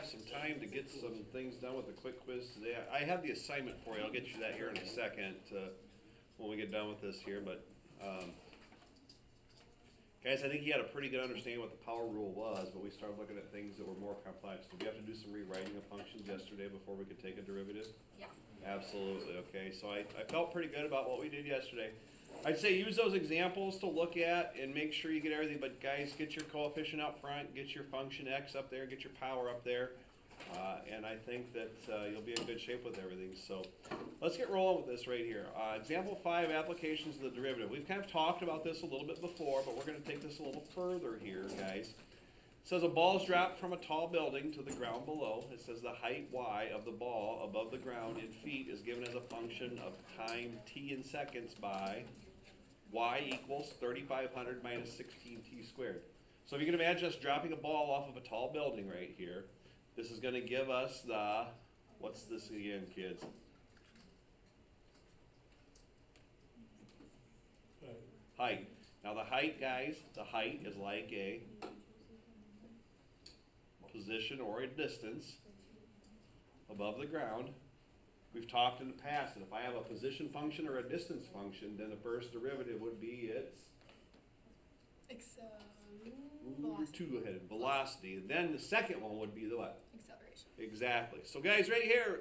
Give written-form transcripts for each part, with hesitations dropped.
have some time to get some things done with the quick quiz today. I have the assignment for you. I'll get you that here in a second when we get done with this here. But guys, I think you had a pretty good understanding what the power rule was, but we started looking at things that were more complex. Did we have to do some rewriting of functions yesterday before we could take a derivative? Yeah. Absolutely. Okay, so I felt pretty good about what we did yesterday. I'd say use those examples to look at and make sure you get everything, but guys, get your coefficient up front, get your function x up there, get your power up there, and I think that you'll be in good shape with everything. So let's get rolling with this right here. Example 5, applications of the derivative. We've kind of talked about this a little bit before, but we're going to take this a little further here, guys. It says a ball is dropped from a tall building to the ground below. It says the height y of the ball above the ground in feet is given as a function of time t in seconds by y equals 3,500 minus 16t squared. So if you can imagine us dropping a ball off of a tall building right here, this is going to give us the, what's this again, kids? Height. Now the height, guys, the height is like a position or a distance above the ground. We've talked in the past that if I have a position function or a distance function, then the first derivative would be its velocity. Velocity. And then the second one would be the what? Acceleration. Exactly. So guys, right here,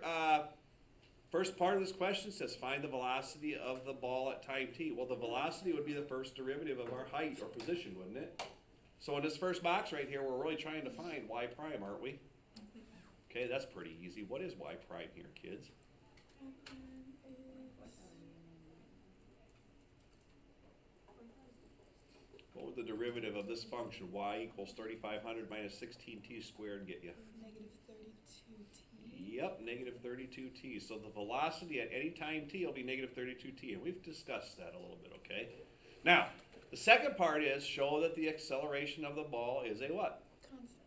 first part of this question says find the velocity of the ball at time t. Well, the velocity would be the first derivative of our height or position, wouldn't it? So in this first box right here, we're really trying to find y prime, aren't we? Okay, that's pretty easy. What is y prime here, kids? What would the derivative of this function, y equals 3,500 minus 16t squared, get you? Negative 32t. Yep, negative 32t. So the velocity at any time t will be negative 32t, and we've discussed that a little bit, okay? Now, the second part is show that the acceleration of the ball is a what? Constant.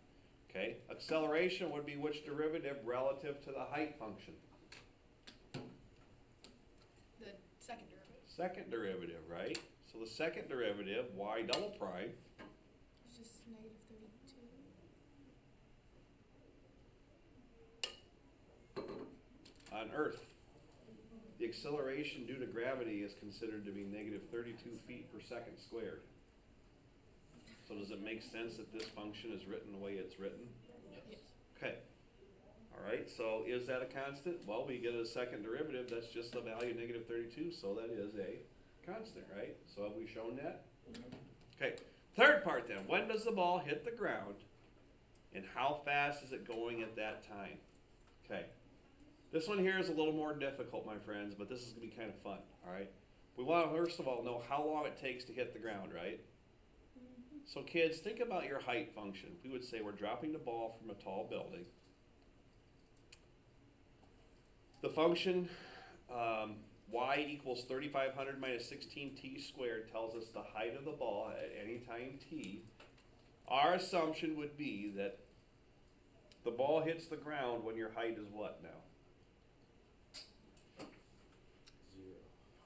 Okay, acceleration would be which derivative relative to the height function? The second derivative. Second derivative, right? So the second derivative, y double prime, It's just negative 32. on Earth. The acceleration due to gravity is considered to be negative 32 feet per second squared. So does it make sense that this function is written the way it's written? Yes. Okay. All right, so is that a constant? Well, we get a second derivative, that's just the value of negative 32, so that is a constant, right? So have we shown that? Okay, third part then, when does the ball hit the ground and how fast is it going at that time? Okay, this one here is a little more difficult, my friends, but this is going to be kind of fun, all right? We want to first of all know how long it takes to hit the ground, right? So kids, think about your height function. We would say we're dropping the ball from a tall building. The function y equals 3,500 minus 16t squared tells us the height of the ball at any time t. Our assumption would be that the ball hits the ground when your height is what now? 0.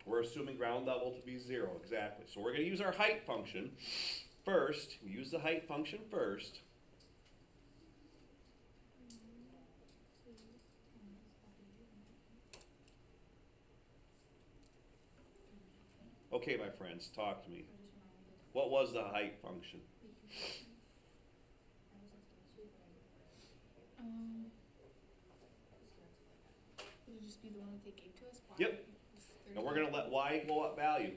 We're assuming ground level to be 0, exactly. So we're going to use our height function first. Use the height function first. Okay, my friends, talk to me. What was the height function? Would it just be the one that they gave to us? Yep. And we're going to let y equal what value?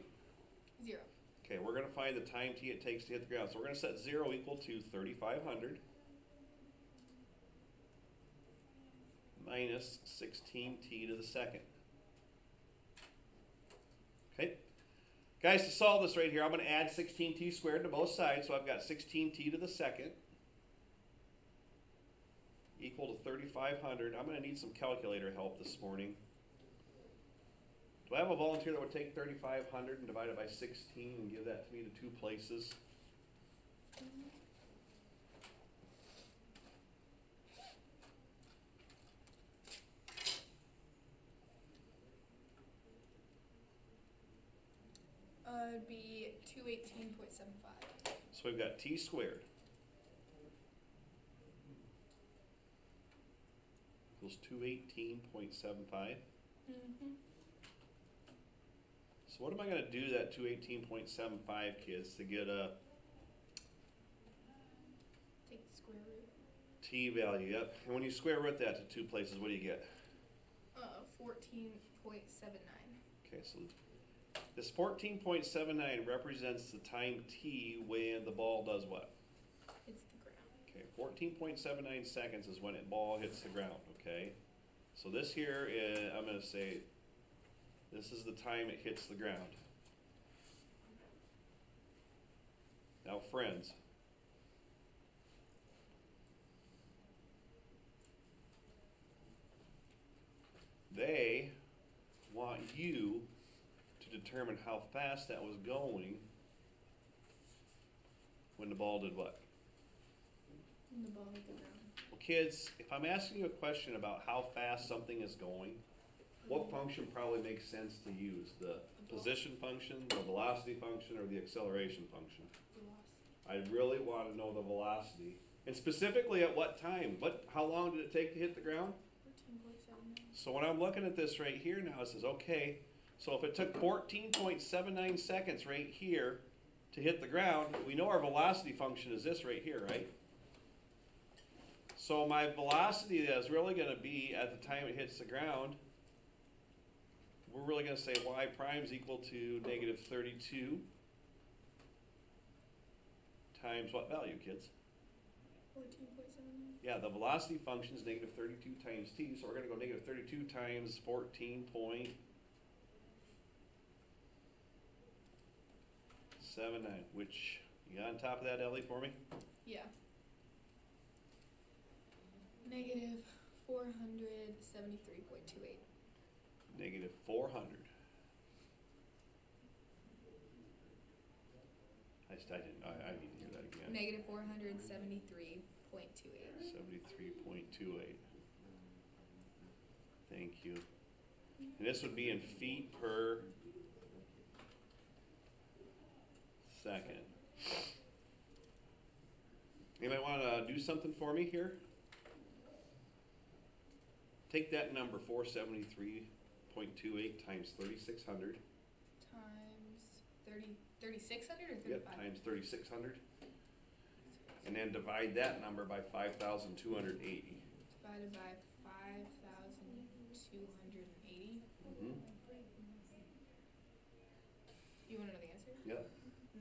0. Okay, we're going to find the time t it takes to hit the ground. So we're going to set 0 equal to 3,500 minus 16t to the second. Okay. Guys, to solve this right here, I'm going to add 16t squared to both sides. So I've got 16t to the second equal to 3,500. I'm going to need some calculator help this morning. Do I have a volunteer that would take 3,500 and divide it by 16 and give that to me to two places? It'd be 218.75. So we've got t squared equals 218.75. Mm-hmm. So what am I going to do that 218.75, kids, to get a Take the square root. t value? Yep. And when you square root that to two places, what do you get? 14.79. Okay, so this 14.79 represents the time t when the ball does what? It's the ground. Okay, 14.79 seconds is when the ball hits the ground, okay? So this here is, I'm going to say, this is the time it hits the ground. Now, friends, they want you to determine how fast that was going when the ball did what? And the ball hit the ground. Well, kids, if I'm asking you a question about how fast something is going, what function probably makes sense to use? The position function, the velocity function, or the acceleration function? Velocity. I really want to know the velocity. And specifically at what time? How long did it take to hit the ground? 14.79. So when I'm looking at this right here now, it says, okay, so if it took 14.79 seconds right here to hit the ground, we know our velocity function is this right here, right? So my velocity is really going to be at the time it hits the ground, we're really going to say y prime is equal to negative 32 times what value, kids? 14.79. Yeah, the velocity function is negative 32 times t, so we're going to go negative 32 times 14.79, which, you got on top of that, Ellie, for me? Yeah. Negative 473.28. Negative 400. I need to hear that again. Negative 473.28. 73.28. Thank you. And this would be in feet per second. Anybody want to do something for me here? Take that number, 473.28 times 3,600. Times 3,600 or 35? Yep, times 3,600. And then divide that number by 5,280. Divided by 5,280. Mm-hmm. You want to know the answer? Yep.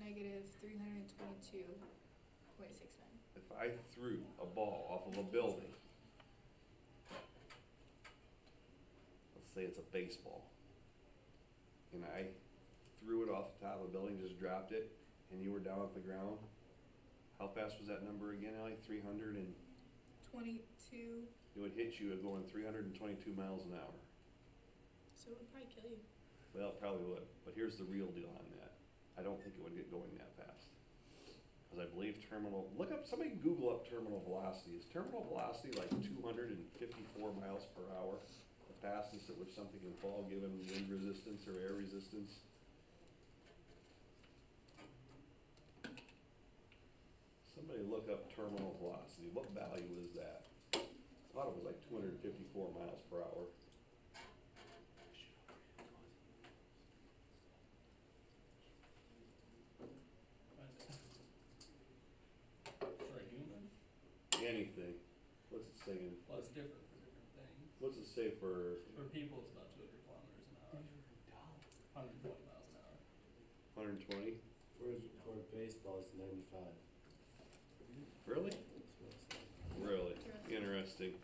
Negative 322.69. If I threw a ball off of a building, let's say it's a baseball, and I threw it off the top of a building, just dropped it, and you were down at the ground, how fast was that number again, Ellie? 300 and... 22. It would hit you at going 322 miles an hour. So it would probably kill you. Well, it probably would, but here's the real deal on that. I don't think it would get going that fast. Because I believe terminal, somebody Google up terminal velocity. Is terminal velocity like 254 miles per hour? The fastest at which something can fall given wind resistance or air resistance? Somebody look up terminal velocity. What value is that? I thought it was like 254 miles per hour. Anything. What's it saying? Well, it's different for different things. What's it say for For people, it's about 200 kilometers an hour. 120 miles an hour. 120? For baseball, it's 95. Really? That's what it's like. Really? Interesting.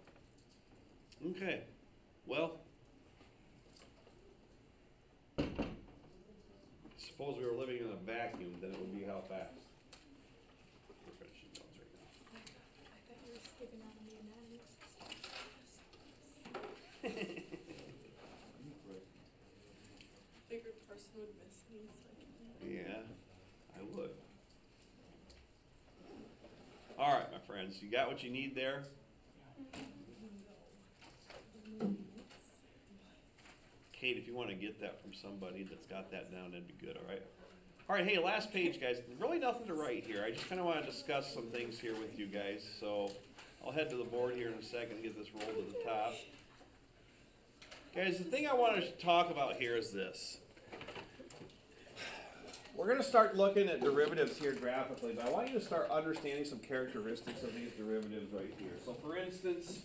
Okay. Well, suppose we were living in a vacuum, then it would be how fast? Perfection zones right now. I thought you were skipping out on the anatomy. Bigger person would miss me. Yeah, I would. All right, my friends, you got what you need there? Kate, if you want to get that from somebody that's got that down, that'd be good, all right? All right, hey, last page, guys. Really nothing to write here. I just kind of want to discuss some things here with you guys. So I'll head to the board here in a second and get this rolled to the top. Guys, the thing I want to talk about here is this. We're going to start looking at derivatives here graphically, but I want you to start understanding some characteristics of these derivatives right here. So for instance,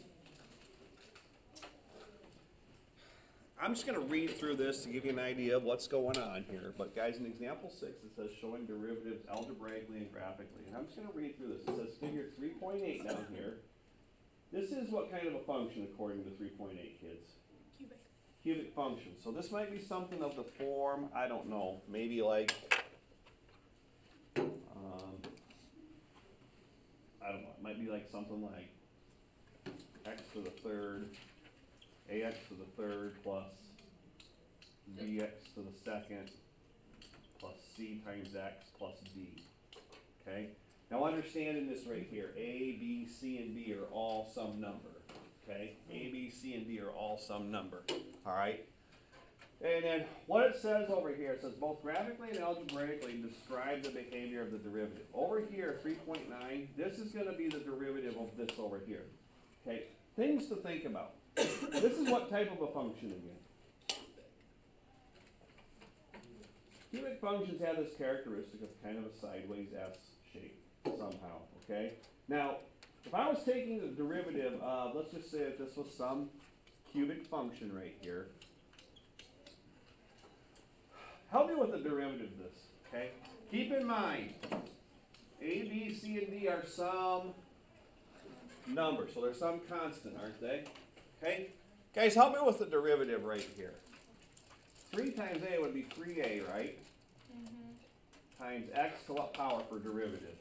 I'm just going to read through this to give you an idea of what's going on here. But guys, in example 6, it says showing derivatives algebraically and graphically. And I'm just going to read through this. It says figure 3.8 down here. This is what kind of a function according to 3.8, kids? Cubic. Cubic function. So this might be something of the form, I don't know, maybe like, I don't know, it might be like something like x to the third, ax to the third plus bx to the second plus c times x plus d. Okay? Now understanding this right here, a, b, c, and d are all some number. Okay? A, B, C, and D are all some number. Alright? And then what it says over here, it says both graphically and algebraically describe the behavior of the derivative. Over here, 3.9, this is going to be the derivative of this over here. Okay? Things to think about. This is what type of a function again? Cubic functions have this characteristic of kind of a sideways S shape somehow. Okay? Now, if I was taking the derivative of, let's just say that this was some cubic function right here. Help me with the derivative of this, okay? Keep in mind, A, B, C, and D are some number, so they're some constant, aren't they? Okay? Guys, help me with the derivative right here. 3 times A would be 3A, right? Times x to what power for derivative?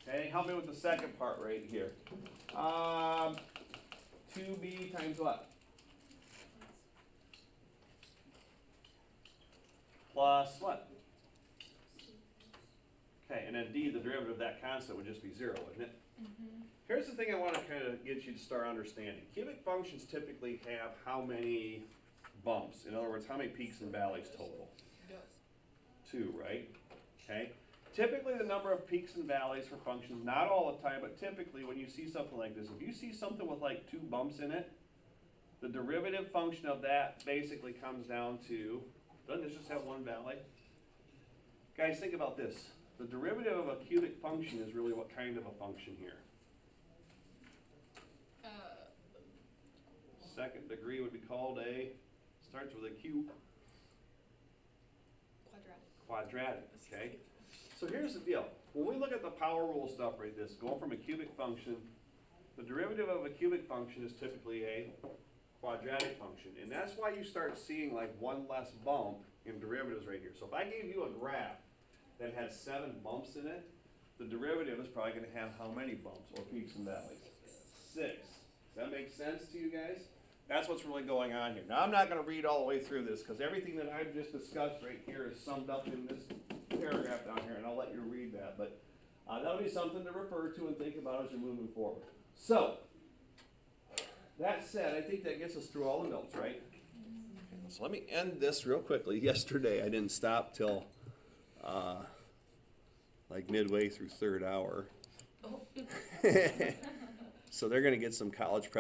Okay, help me with the second part right here. 2b times what? Plus what? Okay, and then d, the derivative of that constant would just be 0, wouldn't it? Here's the thing I want to kind of get you to start understanding. Cubic functions typically have how many bumps? In other words, how many peaks and valleys total? 2, right? Okay. Typically the number of peaks and valleys for functions, not all the time, but typically when you see something like this, if you see something with like 2 bumps in it, the derivative function of that basically comes down to, doesn't this just have 1 valley? Guys, think about this. The derivative of a cubic function is really what kind of a function here? Second degree would be called a, starts with a Q. Quadratic, okay? So here's the deal. When we look at the power rule stuff right this, going from a cubic function, the derivative of a cubic function is typically a quadratic function. And that's why you start seeing like 1 less bump in derivatives right here. So if I gave you a graph that had 7 bumps in it, the derivative is probably going to have how many bumps or peaks and valleys? 6. Does that make sense to you guys? That's what's really going on here. Now I'm not going to read all the way through this because everything that I've just discussed right here is summed up in this paragraph down here, and I'll let you read that. But that'll be something to refer to and think about as you're moving forward. So, that said, I think that gets us through all the notes, right? Okay, so let me end this real quickly. Yesterday I didn't stop till like midway through 3rd hour. So they're going to get some college prep.